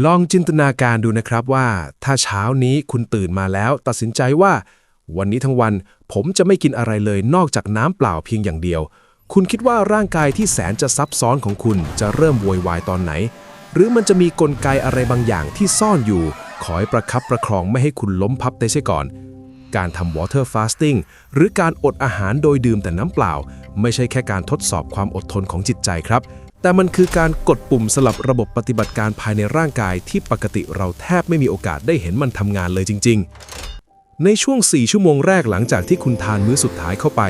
ลองจินตนาการดูนะครับว่าถ้าเช้านี้คุณตื่นมาแล้วตัดสินใจว่าวันนี้ทั้งวันผมจะไม่กินอะไรเลยนอกจากน้ำเปล่าเพียงอย่างเดียวคุณคิดว่าร่างกายที่แสนจะซับซ้อนของคุณจะเริ่มโวยวายตอนไหนหรือมันจะมีกลไกอะไรบางอย่างที่ซ่อนอยู่คอยประคับประคองไม่ให้คุณล้มพับได้เสียก่อนการทำ water fasting หรือการอดอาหารโดยดื่มแต่น้ำเปล่าไม่ใช่แค่การทดสอบความอดทนของจิตใจครับแต่มันคือการกดปุ่มสลับระบบปฏิบัติการภายในร่างกายที่ปกติเราแทบไม่มีโอกาสได้เห็นมันทำงานเลยจริงๆในช่วง4ชั่วโมงแรกหลังจากที่คุณทานมื้อสุดท้ายเข้าไป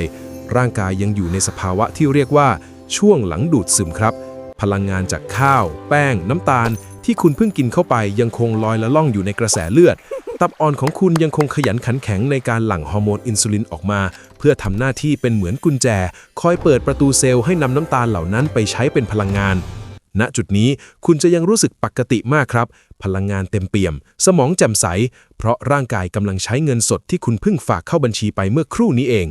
ร่างกายยังอยู่ในสภาวะที่เรียกว่าช่วงหลังดูดซึมครับพลังงานจากข้าวแป้งน้ำตาลที่คุณเพิ่งกินเข้าไปยังคงลอยละล่องอยู่ในกระแสเลือดตับอ่อนของคุณยังคงขยันขันแข็งในการหลั่งฮอร์โมนอินซูลินออกมาเพื่อทำหน้าที่เป็นเหมือนกุญแจคอยเปิดประตูเซลล์ให้นำน้ำตาลเหล่านั้นไปใช้เป็นพลังงานณจุดนี้คุณจะยังรู้สึกปกติมากครับพลังงานเต็มเปี่ยมสมองแจ่มใสเพราะร่างกายกำลังใช้เงินสดที่คุณเพิ่งฝากเข้าบัญชีไปเมื่อครู่นี้เอง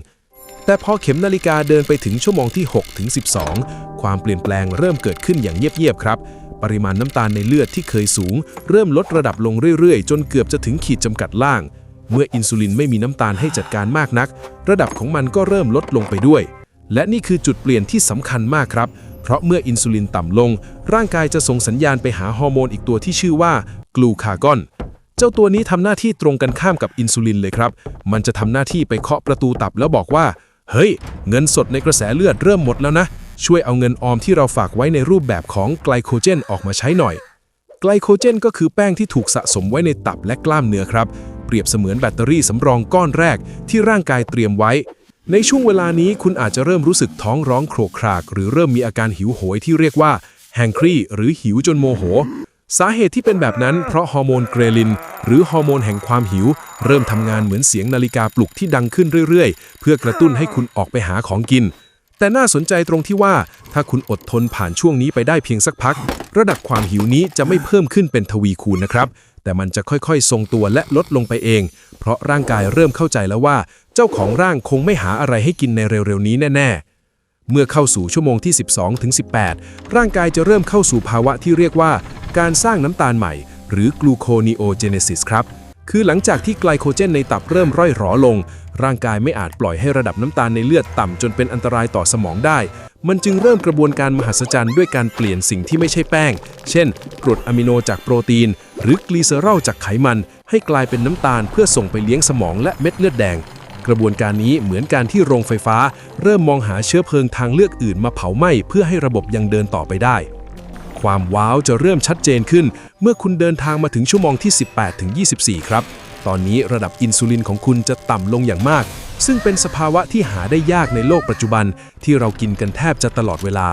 แต่พอเข็มนาฬิกาเดินไปถึงชั่วโมงที่6 ถึง 12ความเปลี่ยนแปลงเริ่มเกิดขึ้นอย่างเงียบๆครับปริมาณน้ำตาลในเลือดที่เคยสูงเริ่มลดระดับลงเรื่อยๆจนเกือบจะถึงขีดจำกัดล่างเมื่ออินซูลินไม่มีน้ำตาลให้จัดการมากนักระดับของมันก็เริ่มลดลงไปด้วยและนี่คือจุดเปลี่ยนที่สำคัญมากครับเพราะเมื่ออินซูลินต่ำลงร่างกายจะส่งสัญญาณไปหาฮอร์โมนอีกตัวที่ชื่อว่ากลูคากอนเจ้าตัวนี้ทำหน้าที่ตรงกันข้ามกับอินซูลินเลยครับมันจะทำหน้าที่ไปเคาะประตูตับแล้วบอกว่าเฮ้ยเงินสดในกระแสเลือดเริ่มหมดแล้วนะช่วยเอาเงินออมที่เราฝากไว้ในรูปแบบของไกลโคเจนออกมาใช้หน่อยไกลโคเจนก็คือแป้งที่ถูกสะสมไว้ในตับและกล้ามเนื้อครับเปรียบเสมือนแบตเตอรี่สำรองก้อนแรกที่ร่างกายเตรียมไว้ในช่วงเวลานี้คุณอาจจะเริ่มรู้สึกท้องร้องโครกครากหรือเริ่มมีอาการหิวโหยที่เรียกว่าแฮงครีหรือหิวจนโมโหสาเหตุที่เป็นแบบนั้นเพราะฮอร์โมนเกรลินหรือฮอร์โมนแห่งความหิวเริ่มทำงานเหมือนเสียงนาฬิกาปลุกที่ดังขึ้นเรื่อยๆเพื่อกระตุ้นให้คุณออกไปหาของกินแต่น่าสนใจตรงที่ว่าถ้าคุณอดทนผ่านช่วงนี้ไปได้เพียงสักพักระดับความหิวนี้จะไม่เพิ่มขึ้นเป็นทวีคูณนะครับแต่มันจะค่อยๆทรงตัวและลดลงไปเองเพราะร่างกายเริ่มเข้าใจแล้วว่าเจ้าของร่างคงไม่หาอะไรให้กินในเร็วๆนี้แน่ๆเมื่อเข้าสู่ชั่วโมงที่12 ถึง 18ร่างกายจะเริ่มเข้าสู่ภาวะที่เรียกว่าการสร้างน้ำตาลใหม่หรือกลูโคนีโอเจเนซิสครับคือหลังจากที่ไกลโคเจนในตับเริ่มร่อยหรอลงร่างกายไม่อาจปล่อยให้ระดับน้ำตาลในเลือดต่ำจนเป็นอันตรายต่อสมองได้มันจึงเริ่มกระบวนการมหัศจรรย์ด้วยการเปลี่ยนสิ่งที่ไม่ใช่แป้งเช่นกรดอะมิโนจากโปรตีนหรือกลีเซอรอลจากไขมันให้กลายเป็นน้ำตาลเพื่อส่งไปเลี้ยงสมองและเม็ดเลือดแดงกระบวนการนี้เหมือนการที่โรงไฟฟ้าเริ่มมองหาเชื้อเพลิงทางเลือกอื่นมาเผาไหม้เพื่อให้ระบบยังเดินต่อไปได้ความว้าวจะเริ่มชัดเจนขึ้นเมื่อคุณเดินทางมาถึงชั่วโมงที่18 ถึง 24ครับตอนนี้ระดับอินซูลินของคุณจะต่ำลงอย่างมากซึ่งเป็นสภาวะที่หาได้ยากในโลกปัจจุบันที่เรากินกันแทบจะตลอดเวลา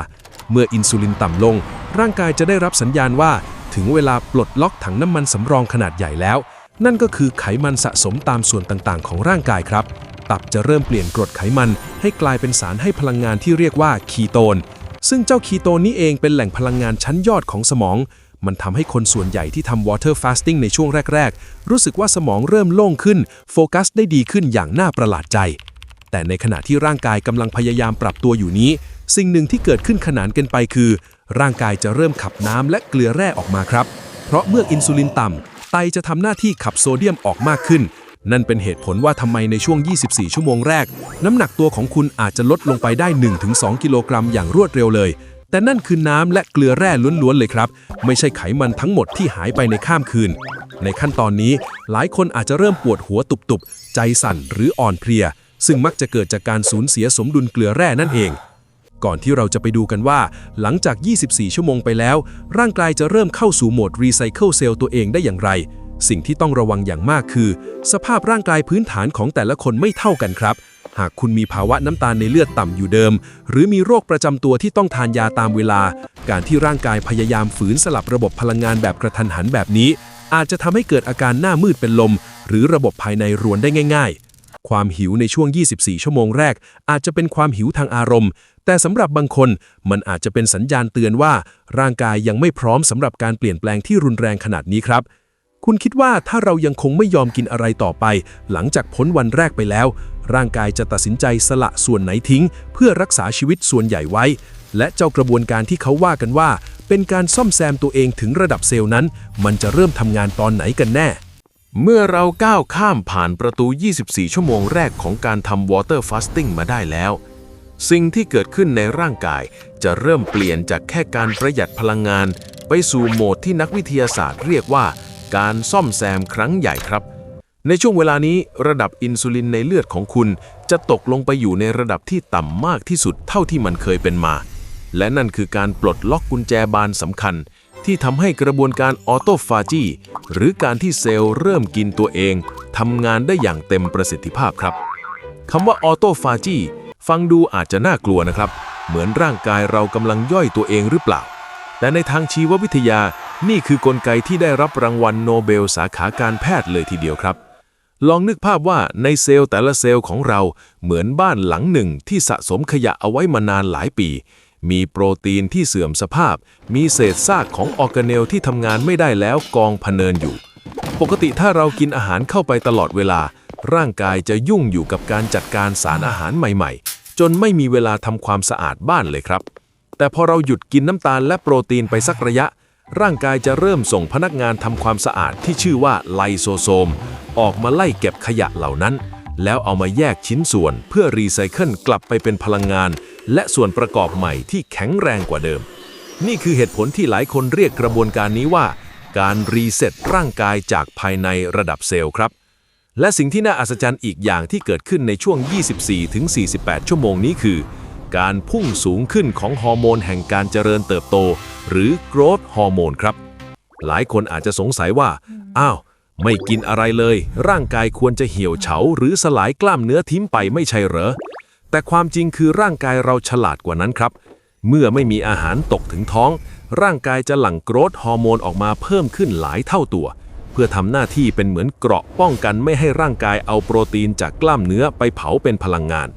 เมื่ออินซูลินต่ำลงร่างกายจะได้รับสัญญาณว่าถึงเวลาปลดล็อกถังน้ำมันสำรองขนาดใหญ่แล้วนั่นก็คือไขมันสะสมตามส่วนต่างๆของร่างกายครับตับจะเริ่มเปลี่ยนกรดไขมันให้กลายเป็นสารให้พลังงานที่เรียกว่าคีโตนซึ่งเจ้าคีโตนนี้เองเป็นแหล่งพลังงานชั้นยอดของสมองมันทำให้คนส่วนใหญ่ที่ทำ water fasting ในช่วงแรกๆรู้สึกว่าสมองเริ่มโล่งขึ้นโฟกัสได้ดีขึ้นอย่างน่าประหลาดใจแต่ในขณะที่ร่างกายกำลังพยายามปรับตัวอยู่นี้สิ่งหนึ่งที่เกิดขึ้นขนานกันไปคือร่างกายจะเริ่มขับน้ำและเกลือแร่ออกมาครับเพราะเมื่ออินซูลินต่ำไตจะทำหน้าที่ขับโซเดียมออกมากขึ้นนั่นเป็นเหตุผลว่าทำไมในช่วง24ชั่วโมงแรกน้ำหนักตัวของคุณอาจจะลดลงไปได้ 1-2 กิโลกรัมอย่างรวดเร็วเลยแต่นั่นคือน้ำและเกลือแร่ล้วนๆเลยครับไม่ใช่ไขมันทั้งหมดที่หายไปในข้ามคืนในขั้นตอนนี้หลายคนอาจจะเริ่มปวดหัวตุบๆใจสั่นหรืออ่อนเพลียซึ่งมักจะเกิดจากการสูญเสียสมดุลเกลือแร่นั่นเองก่อนที่เราจะไปดูกันว่าหลังจาก24ชั่วโมงไปแล้วร่างกายจะเริ่มเข้าสู่โหมดรีไซเคิลเซลล์ตัวเองได้อย่างไรสิ่งที่ต้องระวังอย่างมากคือสภาพร่างกายพื้นฐานของแต่ละคนไม่เท่ากันครับหากคุณมีภาวะน้ำตาลในเลือดต่ำอยู่เดิมหรือมีโรคประจำตัวที่ต้องทานยาตามเวลาการที่ร่างกายพยายามฝืนสลับระบบพลังงานแบบกระทันหันแบบนี้อาจจะทำให้เกิดอาการหน้ามืดเป็นลมหรือระบบภายในรวนได้ง่ายๆความหิวในช่วง24ชั่วโมงแรกอาจจะเป็นความหิวทางอารมณ์แต่สำหรับบางคนมันอาจจะเป็นสัญญาณเตือนว่าร่างกายยังไม่พร้อมสำหรับการเปลี่ยนแปลงที่รุนแรงขนาดนี้ครับ คุณคิดว่าถ้าเรายังคงไม่ยอมกินอะไรต่อไปหลังจากพ้นวันแรกไปแล้วร่างกายจะตัดสินใจสละส่วนไหนทิ้งเพื่อรักษาชีวิตส่วนใหญ่ไว้และเจ้ากระบวนการที่เขาว่ากันว่าเป็นการซ่อมแซมตัวเองถึงระดับเซลล์นั้นมันจะเริ่มทำงานตอนไหนกันแน่เมื่อเราก้าวข้ามผ่านประตู 24 ชั่วโมงแรกของการทำ Water Fasting มาได้แล้วสิ่งที่เกิดขึ้นในร่างกายจะเริ่มเปลี่ยนจากแค่การประหยัดพลังงานไปสู่โหมดที่นักวิทยาศาสตร์เรียกว่าการซ่อมแซมครั้งใหญ่ครับในช่วงเวลานี้ระดับอินซูลินในเลือดของคุณจะตกลงไปอยู่ในระดับที่ต่ำมากที่สุดเท่าที่มันเคยเป็นมาและนั่นคือการปลดล็อกกุญแจบานสำคัญที่ทำให้กระบวนการออโตฟาจีหรือการที่เซลล์เริ่มกินตัวเองทำงานได้อย่างเต็มประสิทธิภาพครับคำว่าออโตฟาจีฟังดูอาจจะน่ากลัวนะครับเหมือนร่างกายเรากำลังย่อยตัวเองหรือเปล่าแต่ในทางชีววิทยานี่คือกลไกที่ได้รับรางวัลโนเบลสาขาการแพทย์เลยทีเดียวครับลองนึกภาพว่าในเซลล์แต่ละเซลล์ของเราเหมือนบ้านหลังหนึ่งที่สะสมขยะเอาไว้มานานหลายปีมีโปรตีนที่เสื่อมสภาพมีเศษซากของออร์แกเนลที่ทำงานไม่ได้แล้วกองพะเนินอยู่ปกติถ้าเรากินอาหารเข้าไปตลอดเวลาร่างกายจะยุ่งอยู่กับการจัดการสารอาหารใหม่ๆจนไม่มีเวลาทำความสะอาดบ้านเลยครับแต่พอเราหยุดกินน้ำตาลและโปรตีนไปสักระยะร่างกายจะเริ่มส่งพนักงานทำความสะอาดที่ชื่อว่าไลโซโซมออกมาไล่เก็บขยะเหล่านั้นแล้วเอามาแยกชิ้นส่วนเพื่อรีไซเคิลกลับไปเป็นพลังงานและส่วนประกอบใหม่ที่แข็งแรงกว่าเดิมนี่คือเหตุผลที่หลายคนเรียกกระบวนการนี้ว่าการรีเซ็ตร่างกายจากภายในระดับเซลล์ครับและสิ่งที่น่าอัศจรรย์อีกอย่างที่เกิดขึ้นในช่วง 24-48 ชั่วโมงนี้คือการพุ่งสูงขึ้นของฮอร์โมนแห่งการเจริญเติบโตหรือ growth ฮอร์โมนครับหลายคนอาจจะสงสัยว่าอ้าวไม่กินอะไรเลยร่างกายควรจะเหี่ยวเฉาหรือสลายกล้ามเนื้อทิ้งไปไม่ใช่เหรอแต่ความจริงคือร่างกายเราฉลาดกว่านั้นครับเมื่อไม่มีอาหารตกถึงท้องร่างกายจะหลั่งโกรทฮอร์โมนออกมาเพิ่มขึ้นหลายเท่าตัวเพื่อทำหน้าที่เป็นเหมือนเกราะป้องกันไม่ให้ร่างกายเอาโปรตีนจากกล้ามเนื้อไปเผาเป็นพลังงาน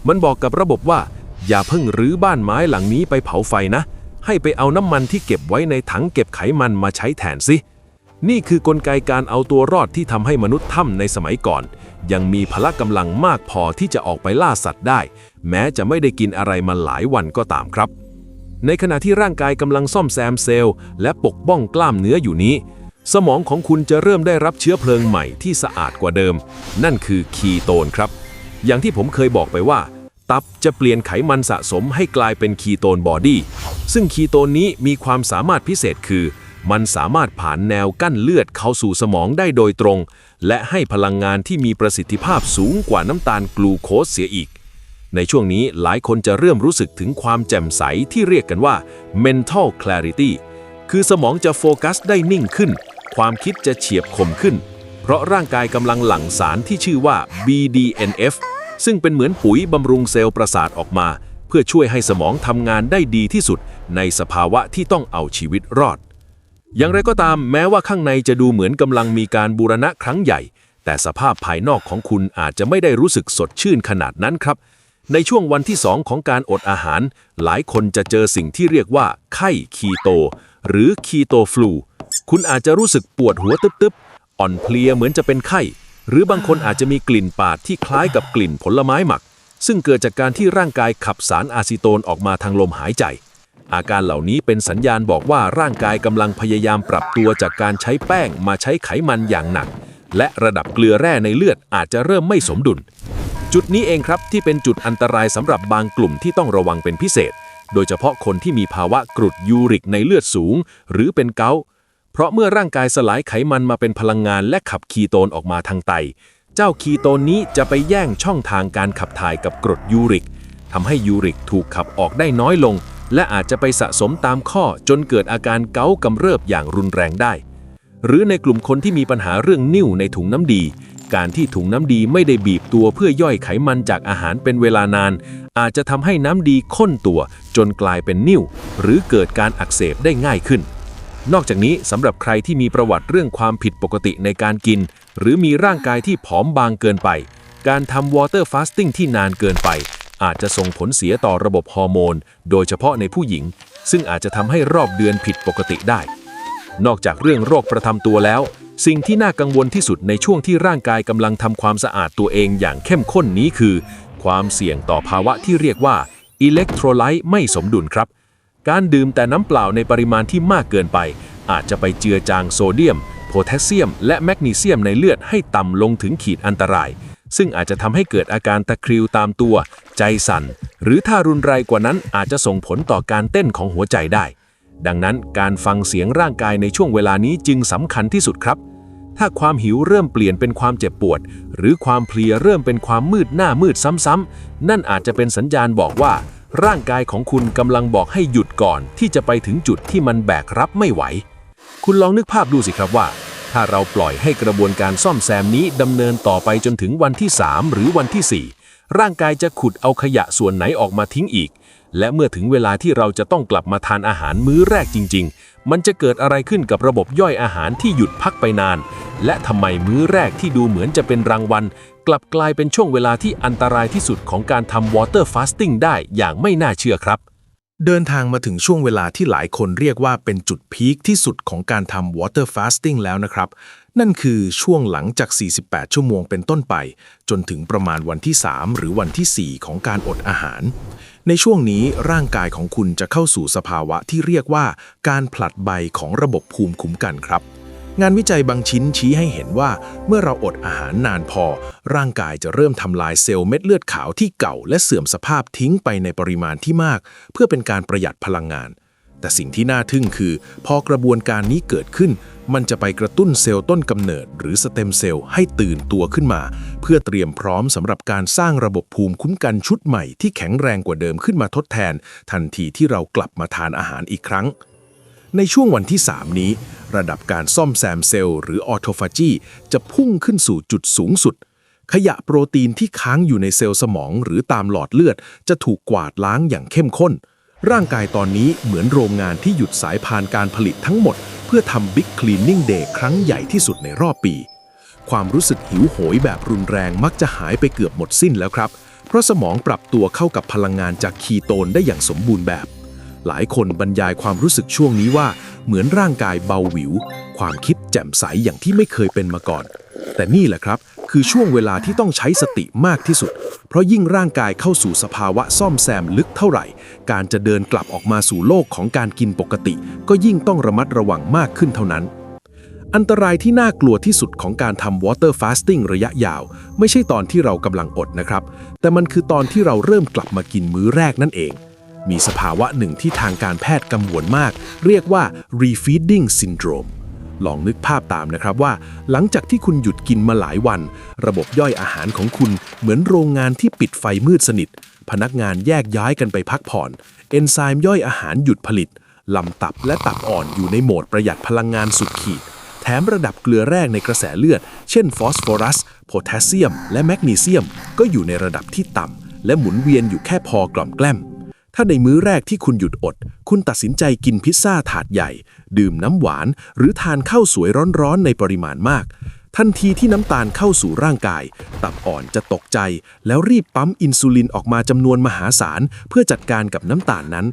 มันบอกกับระบบว่าอย่าเพิ่งรื้อบ้านไม้หลังนี้ไปเผาไฟนะให้ไปเอาน้ำมันที่เก็บไว้ในถังเก็บไขมันมาใช้แทนสินี่คือกลไกการเอาตัวรอดที่ทำให้มนุษย์ถ้ำในสมัยก่อนยังมีพละกำลังมากพอที่จะออกไปล่าสัตว์ได้แม้จะไม่ได้กินอะไรมาหลายวันก็ตามครับในขณะที่ร่างกายกำลังซ่อมแซมเซลล์และปกป้องกล้ามเนื้ออยู่นี้สมองของคุณจะเริ่มได้รับเชื้อเพลิงใหม่ที่สะอาดกว่าเดิมนั่นคือคีโตนครับอย่างที่ผมเคยบอกไปว่าตับจะเปลี่ยนไขมันสะสมให้กลายเป็นคีโตนบอดี้ซึ่งคีโตนนี้มีความสามารถพิเศษคือมันสามารถผ่านแนวกั้นเลือดเข้าสู่สมองได้โดยตรงและให้พลังงานที่มีประสิทธิภาพสูงกว่าน้ำตาลกลูโคสเสียอีกในช่วงนี้หลายคนจะเริ่มรู้สึกถึงความแจ่มใสที่เรียกกันว่า mental clarity คือสมองจะโฟกัสได้นิ่งขึ้นความคิดจะเฉียบคมขึ้นเพราะร่างกายกำลังหลั่งสารที่ชื่อว่า BDNF ซึ่งเป็นเหมือนปุ๋ยบำรุงเซลล์ประสาทออกมาเพื่อช่วยให้สมองทำงานได้ดีที่สุดในสภาวะที่ต้องเอาชีวิตรอดอย่างไรก็ตามแม้ว่าข้างในจะดูเหมือนกำลังมีการบูรณะครั้งใหญ่แต่สภาพภายนอกของคุณอาจจะไม่ได้รู้สึกสดชื่นขนาดนั้นครับในช่วงวันที่2ของการอดอาหารหลายคนจะเจอสิ่งที่เรียกว่าไข้คีโตหรือคีโตฟลูคุณอาจจะรู้สึกปวดหัวตึ๊บๆอ่อนเพลียเหมือนจะเป็นไข้หรือบางคนอาจจะมีกลิ่นปากที่คล้ายกับกลิ่นผลไม้หมักซึ่งเกิดจากการที่ร่างกายขับสารอะซิโตนออกมาทางลมหายใจอาการเหล่านี้เป็นสัญญาณบอกว่าร่างกายกำลังพยายามปรับตัวจากการใช้แป้งมาใช้ไขมันอย่างหนักและระดับเกลือแร่ในเลือดอาจจะเริ่มไม่สมดุลจุดนี้เองครับที่เป็นจุดอันตรายสำหรับบางกลุ่มที่ต้องระวังเป็นพิเศษโดยเฉพาะคนที่มีภาวะกรดยูริกในเลือดสูงหรือเป็นเกาต์เพราะเมื่อร่างกายสลายไขมันมาเป็นพลังงานและขับคีโตนออกมาทางไตเจ้าคีโตนนี้จะไปแย่งช่องทางการขับถ่ายกับกรดยูริกทำให้ยูริกถูกขับออกได้น้อยลงและอาจจะไปสะสมตามข้อจนเกิดอาการเกาต์กำเริบอย่างรุนแรงได้หรือในกลุ่มคนที่มีปัญหาเรื่องนิ่วในถุงน้ำดีการที่ถุงน้ำดีไม่ได้บีบตัวเพื่อย่อยไขมันจากอาหารเป็นเวลานานอาจจะทำให้น้ำดีข้นตัวจนกลายเป็นนิ่วหรือเกิดการอักเสบได้ง่ายขึ้นนอกจากนี้สำหรับใครที่มีประวัติเรื่องความผิดปกติในการกินหรือมีร่างกายที่ผอมบางเกินไปการทำ water fasting ที่นานเกินไปอาจจะส่งผลเสียต่อระบบฮอร์โมนโดยเฉพาะในผู้หญิงซึ่งอาจจะทำให้รอบเดือนผิดปกติได้นอกจากเรื่องโรคประจำตัวแล้ว สิ่งที่น่ากังวลที่สุดในช่วงที่ร่างกายกำลังทำความสะอาดตัวเองอย่างเข้มข้นนี้คือความเสี่ยงต่อภาวะที่เรียกว่าอิเล็กโทรไลต์ไม่สมดุลครับการดื่มแต่น้ำเปล่าในปริมาณที่มากเกินไปอาจจะไปเจือจางโซเดียมโพแทสเซียมและแมกนีเซียมในเลือดให้ต่ำลงถึงขีดอันตรายซึ่งอาจจะทำให้เกิดอาการตะคริวตามตัวใจสั่นหรือถ้ารุนแรงกว่านั้นอาจจะส่งผลต่อการเต้นของหัวใจได้ดังนั้นการฟังเสียงร่างกายในช่วงเวลานี้จึงสำคัญที่สุดครับถ้าความหิวเริ่มเปลี่ยนเป็นความเจ็บปวดหรือความเพลียเริ่มเป็นความมืดหน้ามืดซ้ำๆนั่นอาจจะเป็นสัญญาณบอกว่าร่างกายของคุณกำลังบอกให้หยุดก่อนที่จะไปถึงจุดที่มันแบกรับไม่ไหวคุณลองนึกภาพดูสิครับว่าถ้าเราปล่อยให้กระบวนการซ่อมแซมนี้ดำเนินต่อไปจนถึงวันที่3หรือวันที่4ร่างกายจะขุดเอาขยะส่วนไหนออกมาทิ้งอีกและเมื่อถึงเวลาที่เราจะต้องกลับมาทานอาหารมื้อแรกจริงๆมันจะเกิดอะไรขึ้นกับระบบย่อยอาหารที่หยุดพักไปนานและทำไมมื้อแรกที่ดูเหมือนจะเป็นรางวัลกลับกลายเป็นช่วงเวลาที่อันตรายที่สุดของการทำ water fasting ได้อย่างไม่น่าเชื่อครับเดินทางมาถึงช่วงเวลาที่หลายคนเรียกว่าเป็นจุดพีคที่สุดของการทำ water fasting แล้วนะครับนั่นคือช่วงหลังจาก48ชั่วโมงเป็นต้นไปจนถึงประมาณวันที่3หรือวันที่4ของการอดอาหารในช่วงนี้ร่างกายของคุณจะเข้าสู่สภาวะที่เรียกว่าการผลัดใบของระบบภูมิคุ้มกันครับงานวิจัยบางชิ้นชี้ให้เห็นว่าเมื่อเราอดอาหารนานพอร่างกายจะเริ่มทำลายเซลล์เม็ดเลือดขาวที่เก่าและเสื่อมสภาพทิ้งไปในปริมาณที่มากเพื่อเป็นการประหยัดพลังงานแต่สิ่งที่น่าทึ่งคือพอกระบวนการนี้เกิดขึ้นมันจะไปกระตุ้นเซลล์ต้นกำเนิดหรือสเต็มเซลล์ให้ตื่นตัวขึ้นมาเพื่อเตรียมพร้อมสำหรับการสร้างระบบภูมิคุ้มกันชุดใหม่ที่แข็งแรงกว่าเดิมขึ้นมาทดแทนทันทีที่เรากลับมาทานอาหารอีกครั้งในช่วงวันที่3นี้ระดับการซ่อมแซมเซลล์หรือออโทฟาจีจะพุ่งขึ้นสู่จุดสูงสุดขยะโปรตีนที่ค้างอยู่ในเซลล์สมองหรือตามหลอดเลือดจะถูกกวาดล้างอย่างเข้มข้นร่างกายตอนนี้เหมือนโรงงานที่หยุดสายพานการผลิตทั้งหมดเพื่อทำบิ๊กคลีนนิ่งเดย์ครั้งใหญ่ที่สุดในรอบปีความรู้สึกหิวโหยแบบรุนแรงมักจะหายไปเกือบหมดสิ้นแล้วครับเพราะสมองปรับตัวเข้ากับพลังงานจากคีโตนได้อย่างสมบูรณ์แบบหลายคนบรรยายความรู้สึกช่วงนี้ว่าเหมือนร่างกายเบาหวิวความคิดแจ่มใสอย่างที่ไม่เคยเป็นมาก่อนแต่นี่แหละครับคือช่วงเวลาที่ต้องใช้สติมากที่สุดเพราะยิ่งร่างกายเข้าสู่สภาวะซ่อมแซมลึกเท่าไหร่การจะเดินกลับออกมาสู่โลกของการกินปกติก็ยิ่งต้องระมัดระวังมากขึ้นเท่านั้นอันตรายที่น่ากลัวที่สุดของการทำ water fasting ระยะยาวไม่ใช่ตอนที่เรากำลังอดนะครับแต่มันคือตอนที่เราเริ่มกลับมากินมื้อแรกนั่นเองมีสภาวะหนึ่งที่ทางการแพทย์กังวลมากเรียกว่า refeeding syndrome ลองนึกภาพตามนะครับว่าหลังจากที่คุณหยุดกินมาหลายวันระบบย่อยอาหารของคุณเหมือนโรงงานที่ปิดไฟมืดสนิทพนักงานแยกย้ายกันไปพักผ่อนเอนไซม์ย่อยอาหารหยุดผลิตลำตับและตับอ่อนอยู่ในโหมดประหยัดพลังงานสุดขีดแถมระดับเกลือแร่ในกระแสเลือดเช่นฟอสฟอรัสโพแทสเซียมและแมกนีเซียมก็อยู่ในระดับที่ต่ำและหมุนเวียนอยู่แค่พอกล่อมแกล้มถ้าในมื้อแรกที่คุณหยุดอดคุณตัดสินใจกินพิซซ่าถาดใหญ่ดื่มน้ำหวานหรือทานข้าวสวยร้อนๆในปริมาณมากทันทีที่น้ำตาลเข้าสู่ร่างกายตับอ่อนจะตกใจแล้วรีบปั๊มอินซูลินออกมาจำนวนมหาศาลเพื่อจัดการกับน้ำตาลนั้น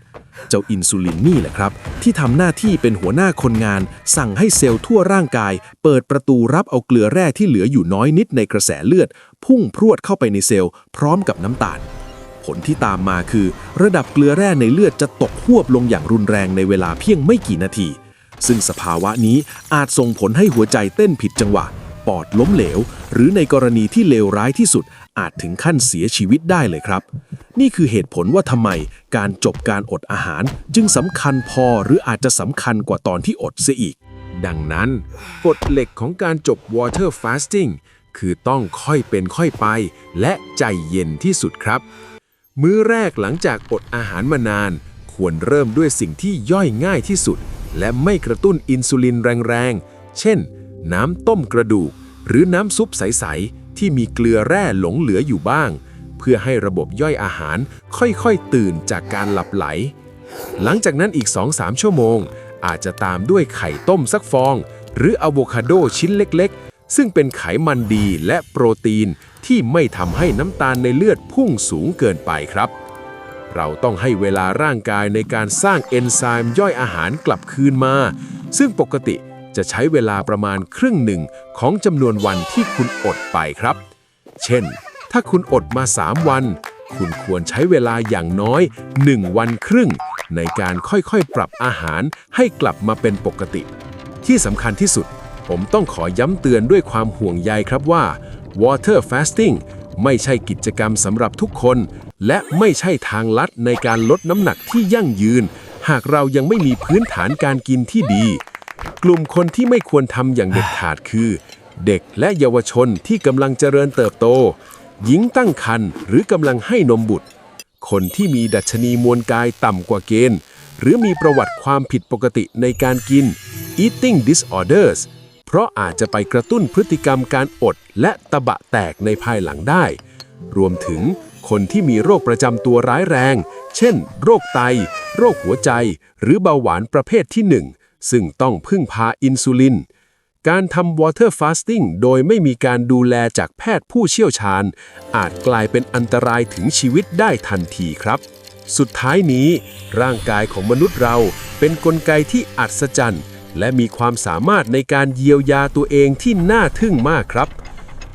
เจ้าอินซูลินนี่แหละครับที่ทำหน้าที่เป็นหัวหน้าคนงานสั่งให้เซลล์ทั่วร่างกายเปิดประตูรับเอาเกลือแร่ที่เหลืออยู่น้อยนิดในกระแสเลือดพุ่งพรวดเข้าไปในเซลล์พร้อมกับน้ำตาลผลที่ตามมาคือระดับเกลือแร่ในเลือดจะตกหวบลงอย่างรุนแรงในเวลาเพียงไม่กี่นาทีซึ่งสภาวะนี้อาจส่งผลให้หัวใจเต้นผิดจังหวะปอดล้มเหลวหรือในกรณีที่เลวร้ายที่สุดอาจถึงขั้นเสียชีวิตได้เลยครับนี่คือเหตุผลว่าทำไมการจบการอดอาหารจึงสำคัญพอหรืออาจจะสำคัญกว่าตอนที่อดเสียอีกดังนั้นกฎเหล็กของการจบ water fasting คือต้องค่อยเป็นค่อยไปและใจเย็นที่สุดครับมื้อแรกหลังจากอดอาหารมานานควรเริ่มด้วยสิ่งที่ย่อยง่ายที่สุดและไม่กระตุ้นอินซูลินแรงๆเช่นน้ำต้มกระดูกหรือน้ำซุปใสๆที่มีเกลือแร่หลงเหลืออยู่บ้างเพื่อให้ระบบย่อยอาหารค่อยๆตื่นจากการหลับไหลหลังจากนั้นอีก 2-3 ชั่วโมงอาจจะตามด้วยไข่ต้มสักฟองหรืออะโวคาโดชิ้นเล็กๆซึ่งเป็นไขมันดีและโปรตีนที่ไม่ทำให้น้ำตาลในเลือดพุ่งสูงเกินไปครับเราต้องให้เวลาร่างกายในการสร้างเอนไซม์ย่อยอาหารกลับคืนมาซึ่งปกติ จะใช้เวลาประมาณครึ่งหนึ่งของจำนวนวันที่คุณอดไปครับ เช่น ถ้าคุณอดมา 3 วัน คุณควรใช้เวลาอย่างน้อย 1 วันครึ่งในการค่อยๆ ปรับอาหารให้กลับมาเป็นปกติ ที่สำคัญที่สุด ผมต้องขอย้ำเตือนด้วยความห่วงใยครับว่า Water Fasting ไม่ใช่กิจกรรมสำหรับทุกคน และไม่ใช่ทางลัดในการลดน้ำหนักที่ยั่งยืน หากเรายังไม่มีพื้นฐานการกินที่ดี กลุ่มคนที่ไม่ควรทำอย่างเด็ดขาดคือ เด็กและเยาวชนที่กำลังเจริญเติบโต หญิงตั้งครรภ์หรือกำลังให้นมบุตร คนที่มีดัชนีมวลกายต่ำกว่าเกณฑ์ หรือมีประวัติความผิดปกติในการกิน eating disorders เพราะอาจจะไปกระตุ้นพฤติกรรมการอดและตะบะแตกในภายหลังได้ รวมถึงคนที่มีโรคประจำตัวร้ายแรง เช่น โรคไต โรคหัวใจ หรือเบาหวานประเภทที่ 1 ซึ่งต้องพึ่งพาอินซูลิน การทำ water fasting โดยไม่มีการดูแลจากแพทย์ผู้เชี่ยวชาญ อาจกลายเป็นอันตรายถึงชีวิตได้ทันทีครับ สุดท้ายนี้ ร่างกายของมนุษย์เราเป็นกลไกที่อัศจรรย์และมีความสามารถในการเยียวยาตัวเองที่น่าทึ่งมากครับ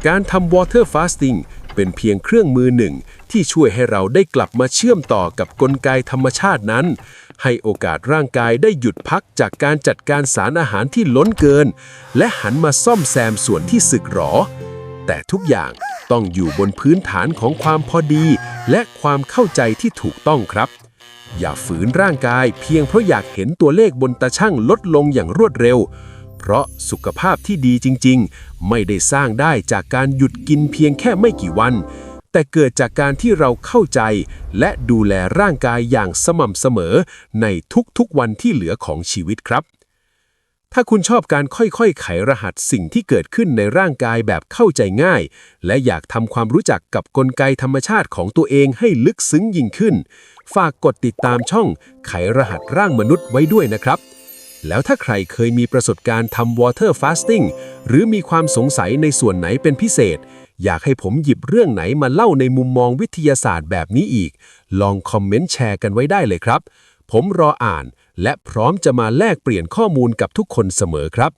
การทำ water fasting เป็นเพียงเครื่องมือหนึ่งที่ช่วยให้เราได้กลับมาเชื่อมต่อกับกลไกธรรมชาตินั้น ให้โอกาสร่างกายได้หยุดพักจากการจัดการสารอาหารที่ล้นเกิน และหันมาซ่อมแซมส่วนที่สึกหรอ แต่ทุกอย่างต้องอยู่บนพื้นฐานของความพอดีและความเข้าใจที่ถูกต้องครับ อย่าฝืนร่างกายเพียงเพราะอยากเห็นตัวเลขบนตาชั่งลดลงอย่างรวดเร็ว เพราะสุขภาพที่ดีจริงๆไม่ได้สร้างได้จากการหยุดกินเพียงแค่ไม่กี่วัน แต่เกิดจากการที่เราเข้าใจและดูแลร่างกายอย่างสม่ำเสมอในทุกๆวันที่เหลือของชีวิตครับ ถ้าคุณชอบการค่อยๆไขรหัสสิ่งที่เกิดขึ้นในร่างกายแบบเข้าใจง่าย และอยากทำความรู้จักกับกลไกธรรมชาติของตัวเองให้ลึกซึ้งยิ่งขึ้น ฝากกดติดตามช่องไขรหัสร่างมนุษย์ไว้ด้วยนะครับ แล้วถ้าใครเคยมีประสบการณ์ทำ water fasting หรือมีความสงสัยในส่วนไหนเป็นพิเศษ อยากให้ผมหยิบเรื่องไหนมาเล่าในมุมมองวิทยาศาสตร์แบบนี้อีก ลองคอมเมนต์แชร์กันไว้ได้เลยครับ ผมรออ่านและพร้อมจะมาแลกเปลี่ยนข้อมูลกับทุกคนเสมอครับ